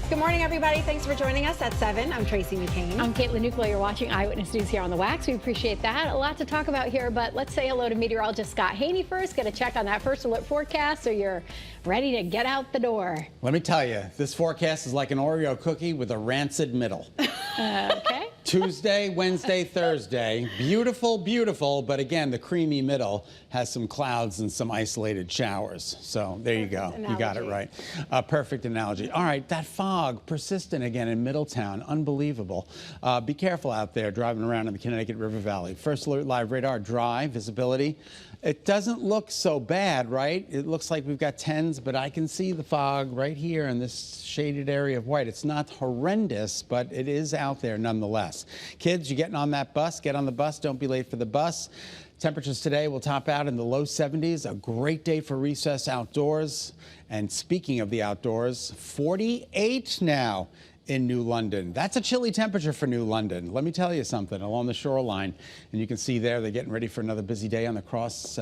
Good morning, everybody. Thanks for joining us at 7. I'm Tracey McCain. I'm Nuclo. You're watching Eyewitness News here on the Wax. We appreciate that. A lot to talk about here, but let's say hello to meteorologist Scot Haney first. Get a check on that first alert forecast so you're ready to get out the door. Let me tell you, this forecast is like an Oreo cookie with a rancid middle. Okay. Tuesday, Wednesday, Thursday. Beautiful, beautiful, but again, the creamy middle has some clouds and some isolated showers. So there you go. You got it right. Perfect analogy. All right, that fog persistent again in Middletown. Unbelievable. Be careful out there driving around in the Connecticut River Valley. First alert live radar, dry visibility. It doesn't look so bad, right? It looks like we've got 10s, but I can see the fog right here in this shaded area of white. It's not horrendous, but it is out there nonetheless. Kids, you're getting on that bus. Get on the bus. Don't be late for the bus. Temperatures today will top out in the low 70s. A great day for recess outdoors. And speaking of the outdoors, 48 now in New London. That's a chilly temperature for New London. Let me tell you something, along the shoreline. And you can see there, they're getting ready for another busy day on the Cross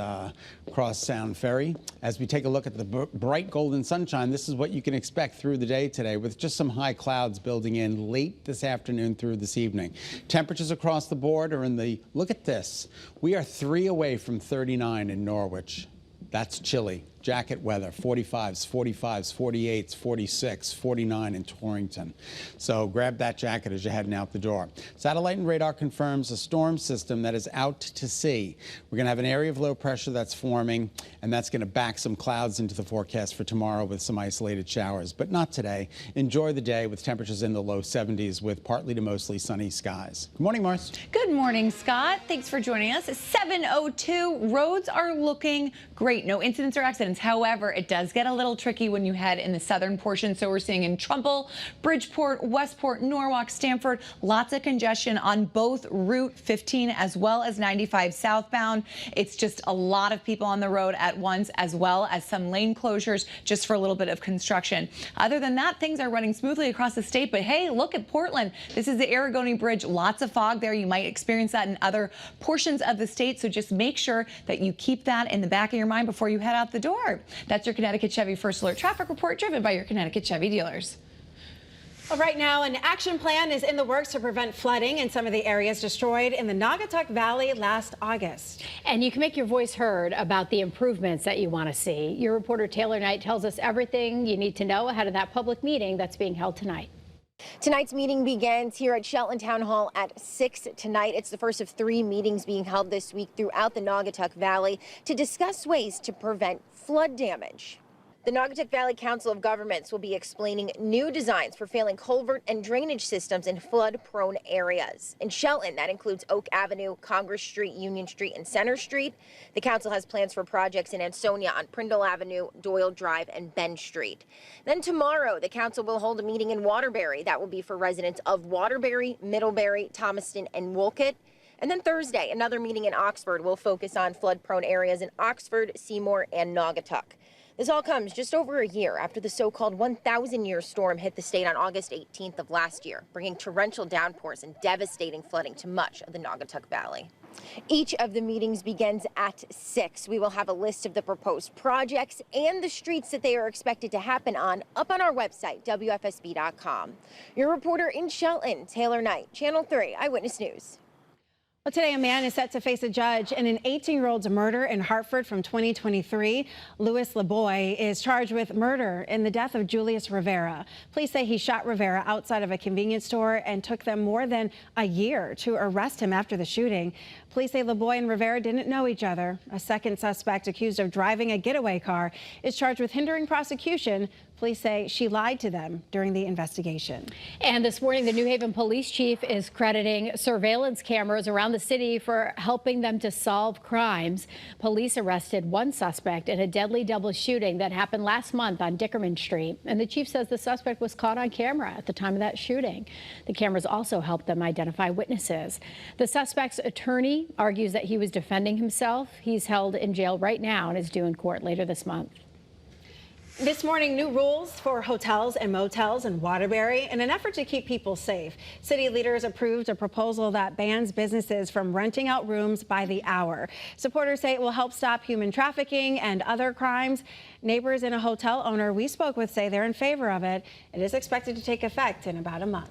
Sound Ferry. As we take a look at the bright golden sunshine, this is what you can expect through the day today, with just some high clouds building in late this afternoon through this evening. Temperatures across the board are in the, look at this, we are 3 away from 39 in Norwich. That's chilly. Jacket weather, 45s, 45s, 48s, 46, 49 in Torrington. So grab that jacket as you're heading out the door. Satellite and radar confirms a storm system that is out to sea. We're going to have an area of low pressure that's forming, and that's going to back some clouds into the forecast for tomorrow with some isolated showers, but not today. Enjoy the day with temperatures in the low 70s with partly to mostly sunny skies. Good morning, Marcy. Good morning, Scott. Thanks for joining us. 7:02. Roads are looking great. No incidents or accidents. However, it does get a little tricky when you head in the southern portion. So we're seeing in Trumbull, Bridgeport, Westport, Norwalk, Stamford, lots of congestion on both Route 15 as well as 95 southbound. It's just a lot of people on the road at once, as well as some lane closures just for a little bit of construction. Other than that, things are running smoothly across the state. But hey, look at Portland. This is the Aragoni Bridge. Lots of fog there. You might experience that in other portions of the state. So just make sure that you keep that in the back of your mind before you head out the door. That's your Connecticut Chevy First Alert traffic report, driven by your Connecticut Chevy dealers. Well, right now, an action plan is in the works to prevent flooding in some of the areas destroyed in the Naugatuck Valley last August. And you can make your voice heard about the improvements that you want to see. Your reporter Taylor Knight tells us everything you need to know ahead of that public meeting that's being held tonight. Tonight's meeting begins here at Shelton Town Hall at 6 tonight. It's the first of 3 meetings being held this week throughout the Naugatuck Valley to discuss ways to prevent flood damage. The Naugatuck Valley Council of Governments will be explaining new designs for failing culvert and drainage systems in flood-prone areas. In Shelton, that includes Oak Avenue, Congress Street, Union Street, and Center Street. The council has plans for projects in Ansonia on Prindle Avenue, Doyle Drive, and Ben Street. Then tomorrow, the council will hold a meeting in Waterbury. That will be for residents of Waterbury, Middlebury, Thomaston, and Wolcott. And then Thursday, another meeting in Oxford will focus on flood-prone areas in Oxford, Seymour, and Naugatuck. This all comes just over a year after the so-called 1,000-year storm hit the state on August 18th of last year, bringing torrential downpours and devastating flooding to much of the Naugatuck Valley. Each of the meetings begins at 6. We will have a list of the proposed projects and the streets that they are expected to happen on up on our website, WFSB.com. Your reporter in Shelton, Taylor Knight, Channel 3 Eyewitness News. Well, today, a man is set to face a judge in an 18-year-old's murder in Hartford from 2023. Louis LeBoy is charged with murder in the death of Julius Rivera. Police say he shot Rivera outside of a convenience store and took them more than a year to arrest him after the shooting. Police say LeBoy and Rivera didn't know each other. A second suspect accused of driving a getaway car is charged with hindering prosecution. Police say she lied to them during the investigation. And this morning, the New Haven police chief is crediting surveillance cameras around the city for helping them to solve crimes. Police arrested one suspect in a deadly double shooting that happened last month on Dickerman Street. And the chief says the suspect was caught on camera at the time of that shooting. The cameras also helped them identify witnesses. The suspect's attorney argues that he was defending himself. He's held in jail right now and is due in court later this month. This morning, new rules for hotels and motels in Waterbury in an effort to keep people safe. City leaders approved a proposal that bans businesses from renting out rooms by the hour. Supporters say it will help stop human trafficking and other crimes. Neighbors and a hotel owner we spoke with say they're in favor of it. It is expected to take effect in about a month.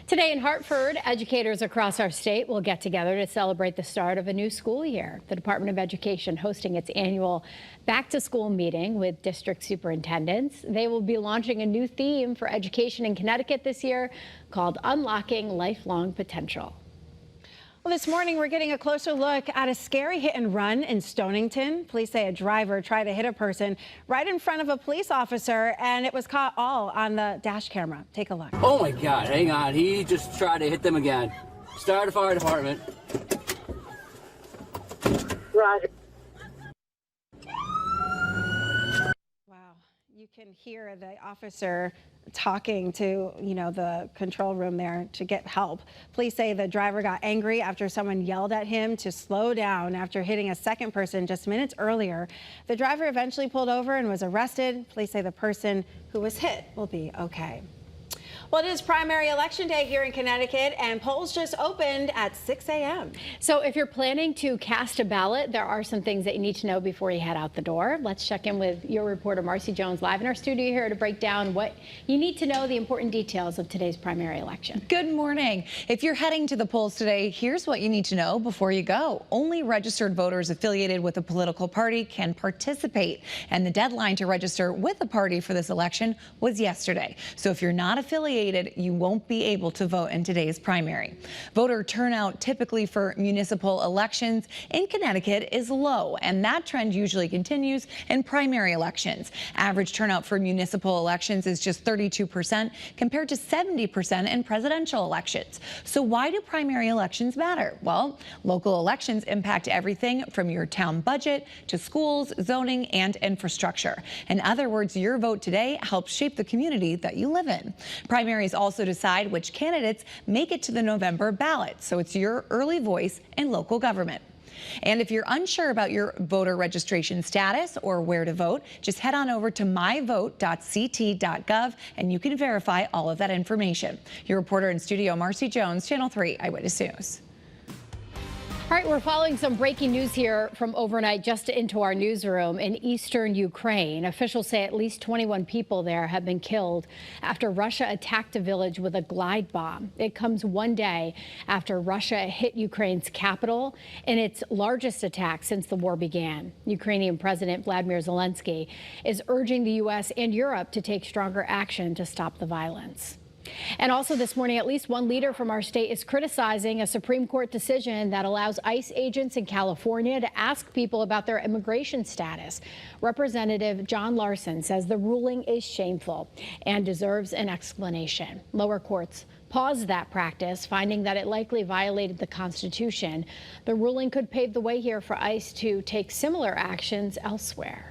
Today in Hartford, educators across our state will get together to celebrate the start of a new school year. The Department of Education hosting its annual back-to-school meeting with district superintendents. They will be launching a new theme for education in Connecticut this year called Unlocking Lifelong Potential. Well, this morning, we're getting a closer look at a scary hit and run in Stonington. Police say a driver tried to hit a person right in front of a police officer, and it was caught all on the dash camera. Take a look. Oh my God, hang on. He just tried to hit them again. Start the fire department. Roger. Wow. You can hear the officer talking to, the control room there to get help. Police say the driver got angry after someone yelled at him to slow down after hitting a second person just minutes earlier. The driver eventually pulled over and was arrested. Police say the person who was hit will be okay. Well, it is primary election day here in Connecticut, and polls just opened at 6 a.m. So if you're planning to cast a ballot, there are some things that you need to know before you head out the door. Let's check in with your reporter, Marcy Jones, live in our studio here to break down what you need to know, the important details of today's primary election. Good morning. If you're heading to the polls today, here's what you need to know before you go. Only registered voters affiliated with a political party can participate, and the deadline to register with a party for this election was yesterday. So if you're not affiliated, you won't be able to vote in today's primary. Voter turnout typically for municipal elections in Connecticut is low, and that trend usually continues in primary elections. Average turnout for municipal elections is just 32% compared to 70% in presidential elections. So why do primary elections matter? Well, local elections impact everything from your town budget to schools, zoning, and infrastructure. In other words, your vote today helps shape the community that you live in. Primaries also decide which candidates make it to the November ballot, so it's your early voice in local government. And if you're unsure about your voter registration status or where to vote, just head on over to myvote.ct.gov and you can verify all of that information. Your reporter in studio, Marcy Jones, Channel 3 Eyewitness News. All right, we're following some breaking news here from overnight just into our newsroom in eastern Ukraine. Officials say at least 21 people there have been killed after Russia attacked a village with a glide bomb. It comes one day after Russia hit Ukraine's capital in its largest attack since the war began. Ukrainian President Vladimir Zelensky is urging the U.S. and Europe to take stronger action to stop the violence. And also this morning, at least one leader from our state is criticizing a Supreme Court decision that allows ICE agents in California to ask people about their immigration status. Representative John Larson says the ruling is shameful and deserves an explanation. Lower courts paused that practice, finding that it likely violated the Constitution. The ruling could pave the way here for ICE to take similar actions elsewhere.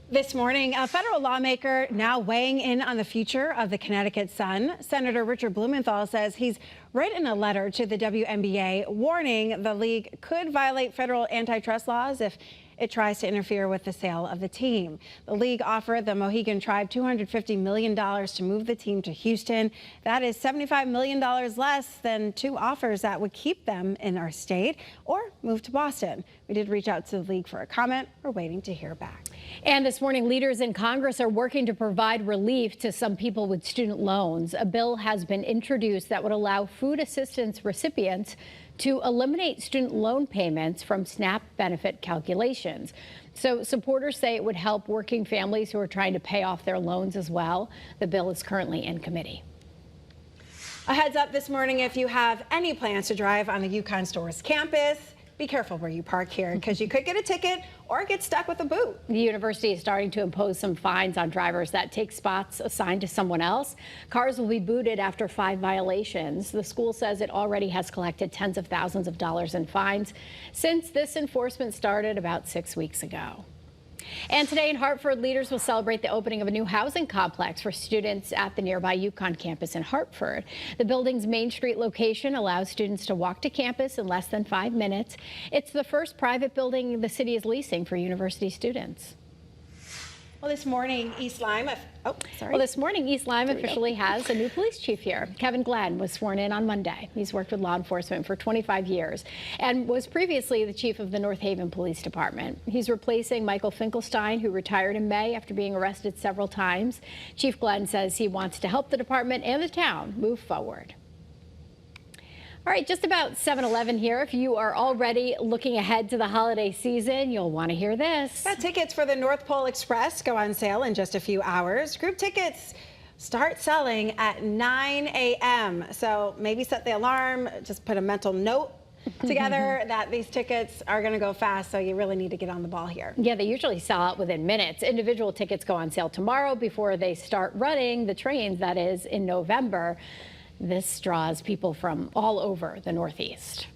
This morning, a federal lawmaker now weighing in on the future of the Connecticut Sun. Senator Richard Blumenthal says he's written a letter to the WNBA warning the league could violate federal antitrust laws if it tries to interfere with the sale of the team. The league offered the Mohegan Tribe $250 million to move the team to Houston. That is $75 million less than two offers that would keep them in our state or move to Boston. We did reach out to the league for a comment. We're waiting to hear back. And this morning, leaders in Congress are working to provide relief to some people with student loans. A bill has been introduced that would allow food assistance recipients to eliminate student loan payments from SNAP benefit calculations. So supporters say it would help working families who are trying to pay off their loans as well. The bill is currently in committee. A heads up this morning, if you have any plans to drive on the UConn Stores campus, be careful where you park here because you could get a ticket or get stuck with a boot. The university is starting to impose some fines on drivers that take spots assigned to someone else. Cars will be booted after 5 violations. The school says it already has collected tens of thousands of dollars in fines since this enforcement started about 6 weeks ago. And today in Hartford, leaders will celebrate the opening of a new housing complex for students at the nearby UConn campus in Hartford. The building's Main Street location allows students to walk to campus in less than 5 minutes. It's the first private building the city is leasing for university students. Well, this morning, East Lyme. Well, this morning, East Lyme officially has a new police chief here. Kevin Glenn was sworn in on Monday. He's worked with law enforcement for 25 years and was previously the chief of the North Haven Police Department. He's replacing Michael Finkelstein, who retired in May after being arrested several times. Chief Glenn says he wants to help the department and the town move forward. All right, just about 7-11 here. If you are already looking ahead to the holiday season, you'll want to hear this. Tickets for the North Pole Express go on sale in just a few hours. Group tickets start selling at 9 a.m. So maybe set the alarm, just put a mental note together that these tickets are going to go fast, so you really need to get on the ball here. Yeah, they usually sell out within minutes. Individual tickets go on sale tomorrow before they start running the trains, that is, in November. This draws people from all over the Northeast.